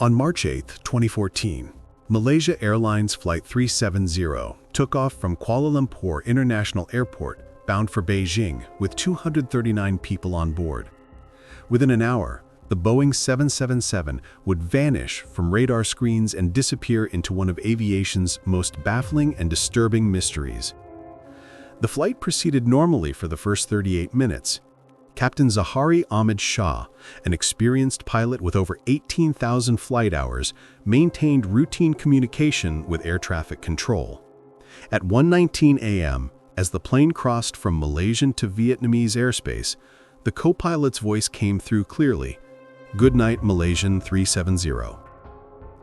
On March 8, 2014, Malaysia Airlines Flight 370 took off from Kuala Lumpur International Airport bound for Beijing with 239 people on board. Within an hour, the Boeing 777 would vanish from radar screens and disappear into one of aviation's most baffling and disturbing mysteries. The flight proceeded normally for the first 38 minutes. Captain Zahari Ahmed Shah, an experienced pilot with over 18,000 flight hours, maintained routine communication with air traffic control. At 1:19 a.m., as the plane crossed from Malaysian to Vietnamese airspace, the co-pilot's voice came through clearly. "Good night, Malaysian 370.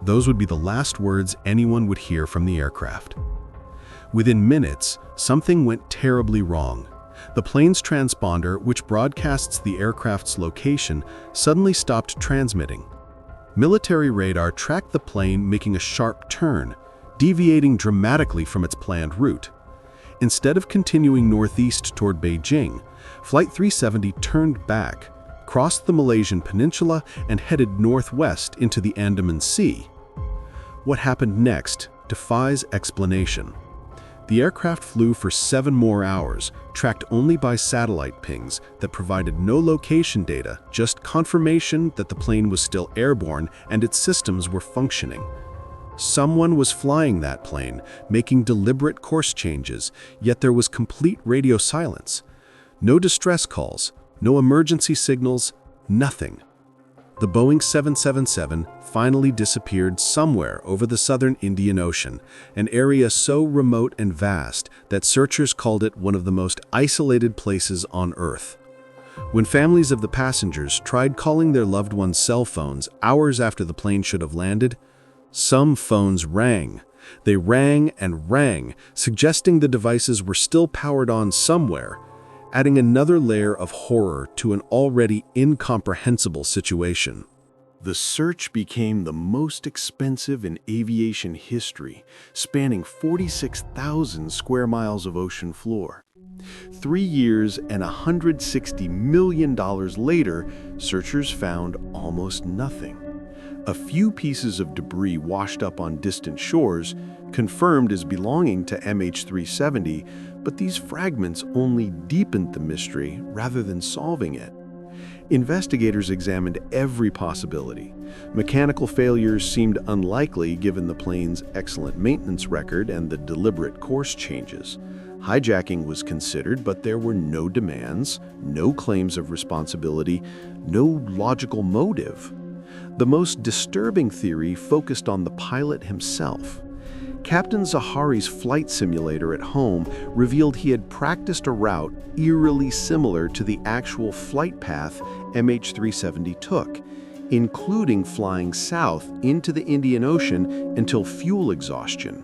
Those would be the last words anyone would hear from the aircraft. Within minutes, something went terribly wrong. The plane's transponder, which broadcasts the aircraft's location, suddenly stopped transmitting. Military radar tracked the plane making a sharp turn, deviating dramatically from its planned route. Instead of continuing northeast toward Beijing, Flight 370 turned back, crossed the Malaysian peninsula, and headed northwest into the Andaman Sea. What happened next defies explanation. The aircraft flew for 7 more hours, tracked only by satellite pings that provided no location data, just confirmation that the plane was still airborne and its systems were functioning. Someone was flying that plane, making deliberate course changes, yet there was complete radio silence. No distress calls, no emergency signals, nothing. The Boeing 777 finally disappeared somewhere over the southern Indian Ocean, an area so remote and vast that searchers called it one of the most isolated places on Earth. When families of the passengers tried calling their loved ones' cell phones hours after the plane should have landed, some phones rang. They rang and rang, suggesting the devices were still powered on somewhere, adding another layer of horror to an already incomprehensible situation. The search became the most expensive in aviation history, spanning 46,000 square miles of ocean floor. 3 years and $160 million later, searchers found almost nothing. A few pieces of debris washed up on distant shores, confirmed as belonging to MH370, but these fragments only deepened the mystery rather than solving it. Investigators examined every possibility. Mechanical failures seemed unlikely given the plane's excellent maintenance record and the deliberate course changes. Hijacking was considered, but there were no demands, no claims of responsibility, no logical motive. The most disturbing theory focused on the pilot himself. Captain Zahari's flight simulator at home revealed he had practiced a route eerily similar to the actual flight path MH370 took, including flying south into the Indian Ocean until fuel exhaustion.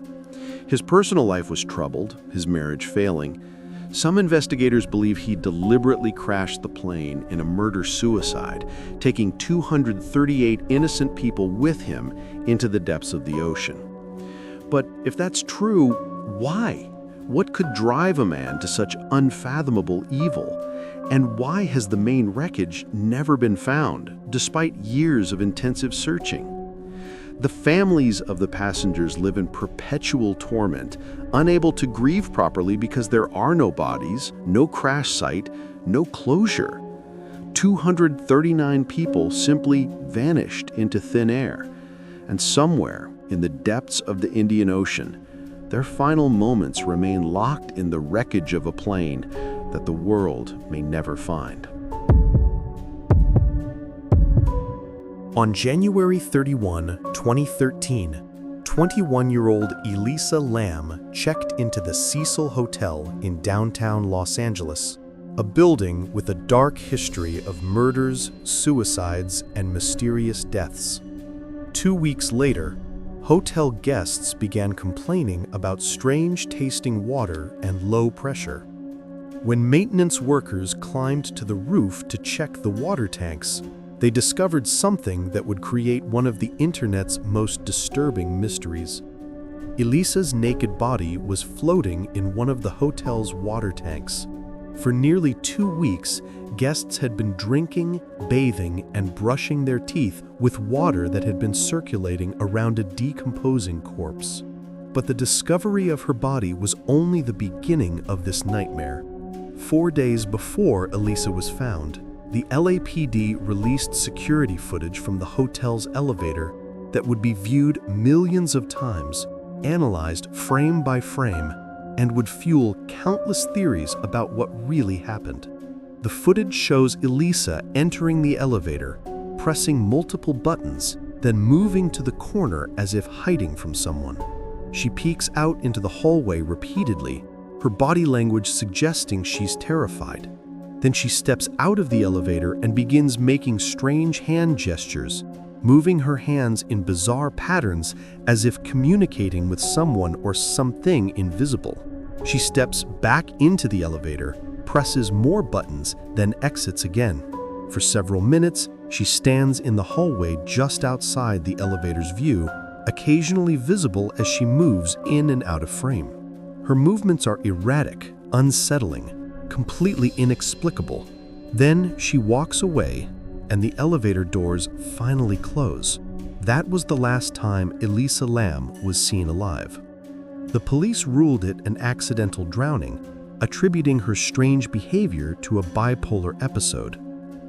His personal life was troubled, his marriage failing. Some investigators believe he deliberately crashed the plane in a murder-suicide, taking 238 innocent people with him into the depths of the ocean. But if that's true, why? What could drive a man to such unfathomable evil? And why has the main wreckage never been found, despite years of intensive searching? The families of the passengers live in perpetual torment, unable to grieve properly because there are no bodies, no crash site, no closure. 239 people simply vanished into thin air. And somewhere in the depths of the Indian Ocean, their final moments remain locked in the wreckage of a plane that the world may never find. On January 31, 2013, 21-year-old Elisa Lam checked into the Cecil Hotel in downtown Los Angeles, a building with a dark history of murders, suicides, and mysterious deaths. 2 weeks later, hotel guests began complaining about strange-tasting water and low pressure. When maintenance workers climbed to the roof to check the water tanks, they discovered something that would create one of the internet's most disturbing mysteries. Elisa's naked body was floating in one of the hotel's water tanks. For nearly 2 weeks, guests had been drinking, bathing, and brushing their teeth with water that had been circulating around a decomposing corpse. But the discovery of her body was only the beginning of this nightmare. 4 days before Elisa was found, the LAPD released security footage from the hotel's elevator that would be viewed millions of times, analyzed frame by frame, and would fuel countless theories about what really happened. The footage shows Elisa entering the elevator, pressing multiple buttons, then moving to the corner as if hiding from someone. She peeks out into the hallway repeatedly, her body language suggesting she's terrified. Then she steps out of the elevator and begins making strange hand gestures, moving her hands in bizarre patterns as if communicating with someone or something invisible. She steps back into the elevator, presses more buttons, then exits again. For several minutes, she stands in the hallway just outside the elevator's view, occasionally visible as she moves in and out of frame. Her movements are erratic, unsettling, completely inexplicable. Then she walks away, and the elevator doors finally close. That was the last time Elisa Lam was seen alive. The police ruled it an accidental drowning, attributing her strange behavior to a bipolar episode.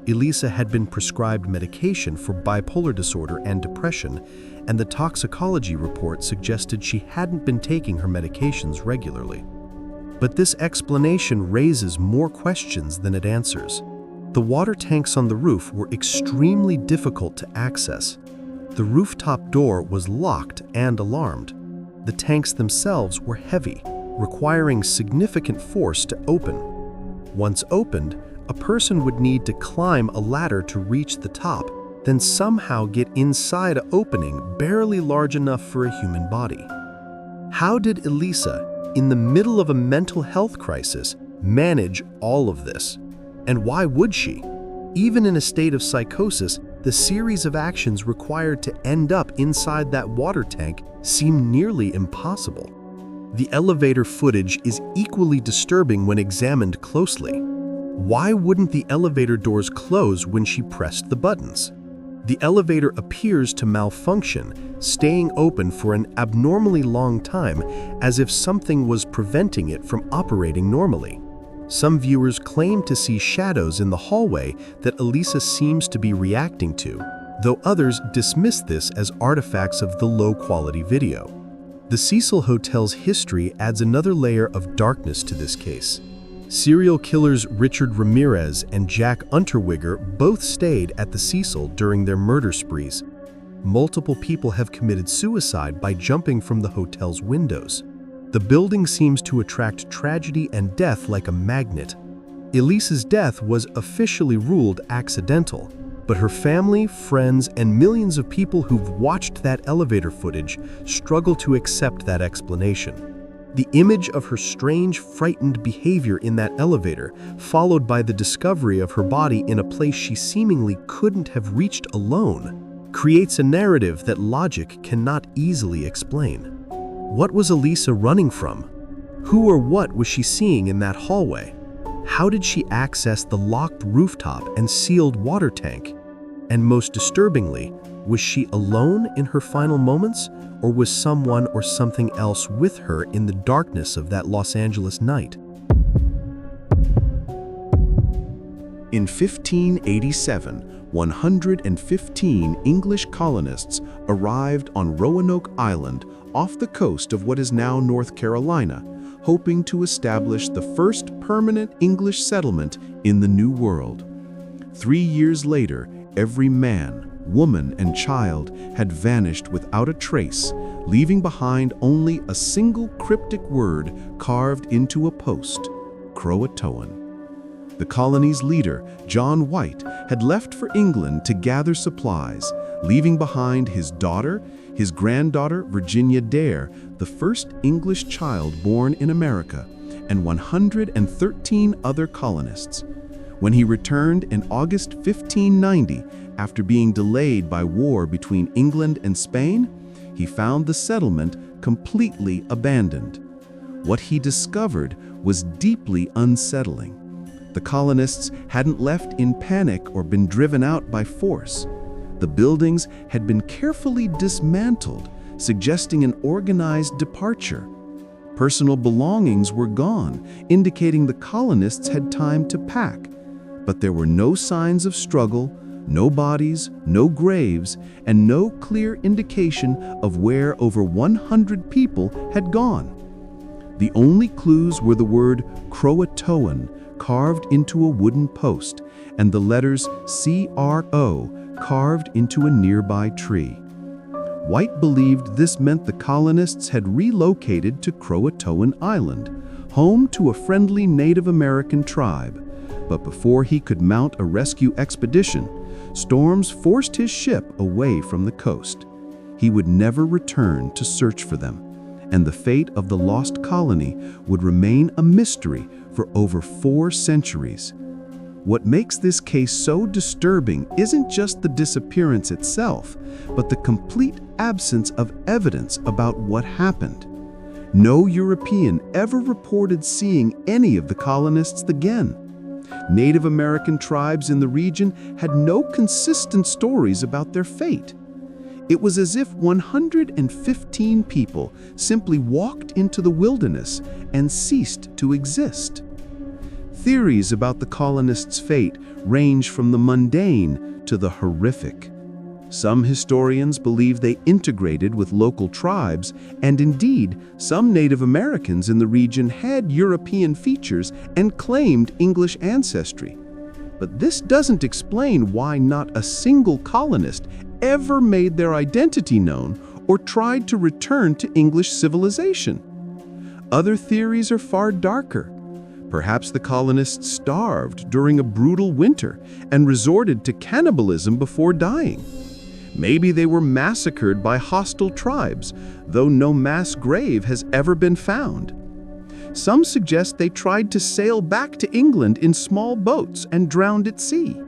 Elisa had been prescribed medication for bipolar disorder and depression, and the toxicology report suggested she hadn't been taking her medications regularly. But this explanation raises more questions than it answers. The water tanks on the roof were extremely difficult to access. The rooftop door was locked and alarmed. The tanks themselves were heavy, requiring significant force to open. Once opened, a person would need to climb a ladder to reach the top, then somehow get inside an opening barely large enough for a human body. How did Elisa, in the middle of a mental health crisis, manage all of this? And why would she? Even in a state of psychosis, the series of actions required to end up inside that water tank seem nearly impossible. The elevator footage is equally disturbing when examined closely. Why wouldn't the elevator doors close when she pressed the buttons? The elevator appears to malfunction, staying open for an abnormally long time, as if something was preventing it from operating normally. Some viewers claim to see shadows in the hallway that Elisa seems to be reacting to, though others dismiss this as artifacts of the low-quality video. The Cecil Hotel's history adds another layer of darkness to this case. Serial killers Richard Ramirez and Jack Unterweger both stayed at the Cecil during their murder sprees. Multiple people have committed suicide by jumping from the hotel's windows. The building seems to attract tragedy and death like a magnet. Elisa's death was officially ruled accidental, but her family, friends, and millions of people who've watched that elevator footage struggle to accept that explanation. The image of her strange, frightened behavior in that elevator, followed by the discovery of her body in a place she seemingly couldn't have reached alone, creates a narrative that logic cannot easily explain. What was Elisa running from? Who or what was she seeing in that hallway? How did she access the locked rooftop and sealed water tank? And most disturbingly, was she alone in her final moments, or was someone or something else with her in the darkness of that Los Angeles night? In 1587, 115 English colonists arrived on Roanoke Island off the coast of what is now North Carolina, hoping to establish the first permanent English settlement in the New World. 3 years later, every man, woman, and child had vanished without a trace, leaving behind only a single cryptic word carved into a post: Croatoan. The colony's leader, John White, had left for England to gather supplies, leaving behind his daughter, his granddaughter Virginia Dare, the first English child born in America, and 113 other colonists. When he returned in August 1590, after being delayed by war between England and Spain, he found the settlement completely abandoned. What he discovered was deeply unsettling. The colonists hadn't left in panic or been driven out by force. The buildings had been carefully dismantled, suggesting an organized departure. Personal belongings were gone, indicating the colonists had time to pack. But there were no signs of struggle, no bodies, no graves, and no clear indication of where over 100 people had gone. The only clues were the word Croatoan carved into a wooden post and the letters CRO carved into a nearby tree. White believed this meant the colonists had relocated to Croatoan Island, home to a friendly Native American tribe. But before he could mount a rescue expedition, storms forced his ship away from the coast. He would never return to search for them, and the fate of the lost colony would remain a mystery for over 4 centuries. What makes this case so disturbing isn't just the disappearance itself, but the complete absence of evidence about what happened. No European ever reported seeing any of the colonists again. Native American tribes in the region had no consistent stories about their fate. It was as if 115 people simply walked into the wilderness and ceased to exist. Theories about the colonists' fate range from the mundane to the horrific. Some historians believe they integrated with local tribes, and indeed, some Native Americans in the region had European features and claimed English ancestry. But this doesn't explain why not a single colonist ever made their identity known or tried to return to English civilization. Other theories are far darker. Perhaps the colonists starved during a brutal winter and resorted to cannibalism before dying. Maybe they were massacred by hostile tribes, though no mass grave has ever been found. Some suggest they tried to sail back to England in small boats and drowned at sea.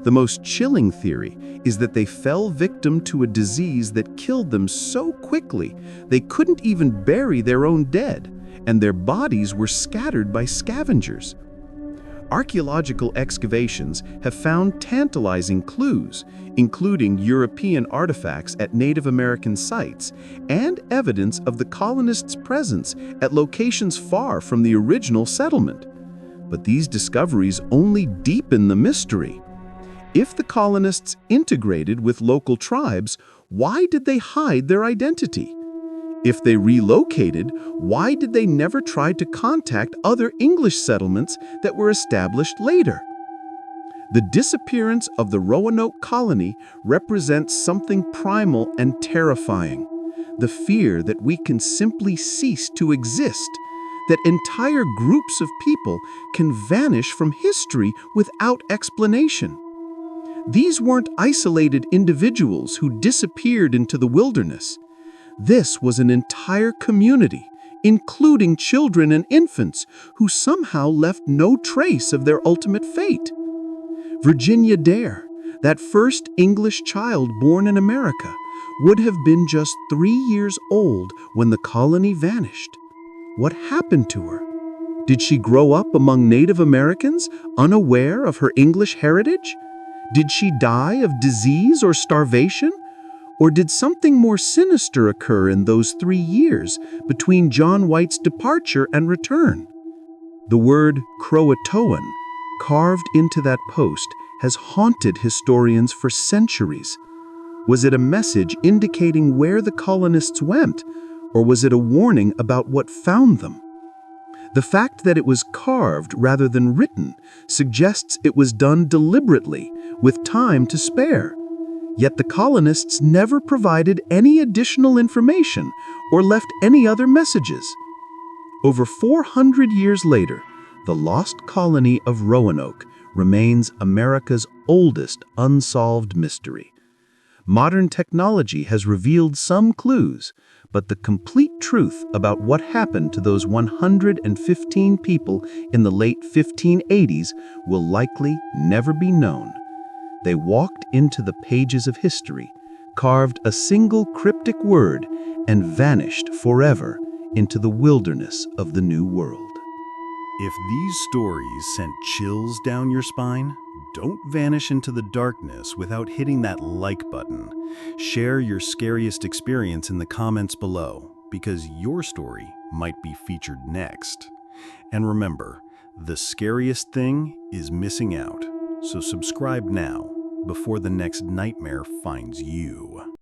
The most chilling theory is that they fell victim to a disease that killed them so quickly they couldn't even bury their own dead, and their bodies were scattered by scavengers. Archaeological excavations have found tantalizing clues, including European artifacts at Native American sites and evidence of the colonists' presence at locations far from the original settlement. But these discoveries only deepen the mystery. If the colonists integrated with local tribes, why did they hide their identity? If they relocated, why did they never try to contact other English settlements that were established later? The disappearance of the Roanoke colony represents something primal and terrifying. The fear that we can simply cease to exist, that entire groups of people can vanish from history without explanation. These weren't isolated individuals who disappeared into the wilderness. This was an entire community, including children and infants, who somehow left no trace of their ultimate fate. Virginia Dare, that first English child born in America, would have been just 3 years old when the colony vanished. What happened to her? Did she grow up among Native Americans, unaware of her English heritage? Did she die of disease or starvation? Or did something more sinister occur in those 3 years between John White's departure and return? The word Croatoan, carved into that post, has haunted historians for centuries. Was it a message indicating where the colonists went, or was it a warning about what found them? The fact that it was carved rather than written suggests it was done deliberately, with time to spare. Yet the colonists never provided any additional information or left any other messages. Over 400 years later, the lost colony of Roanoke remains America's oldest unsolved mystery. Modern technology has revealed some clues, but the complete truth about what happened to those 115 people in the late 1580s will likely never be known. They walked into the pages of history, carved a single cryptic word, and vanished forever into the wilderness of the New World. If these stories sent chills down your spine, don't vanish into the darkness without hitting that like button. Share your scariest experience in the comments below, because your story might be featured next. And remember, the scariest thing is missing out. So subscribe now, before the next nightmare finds you.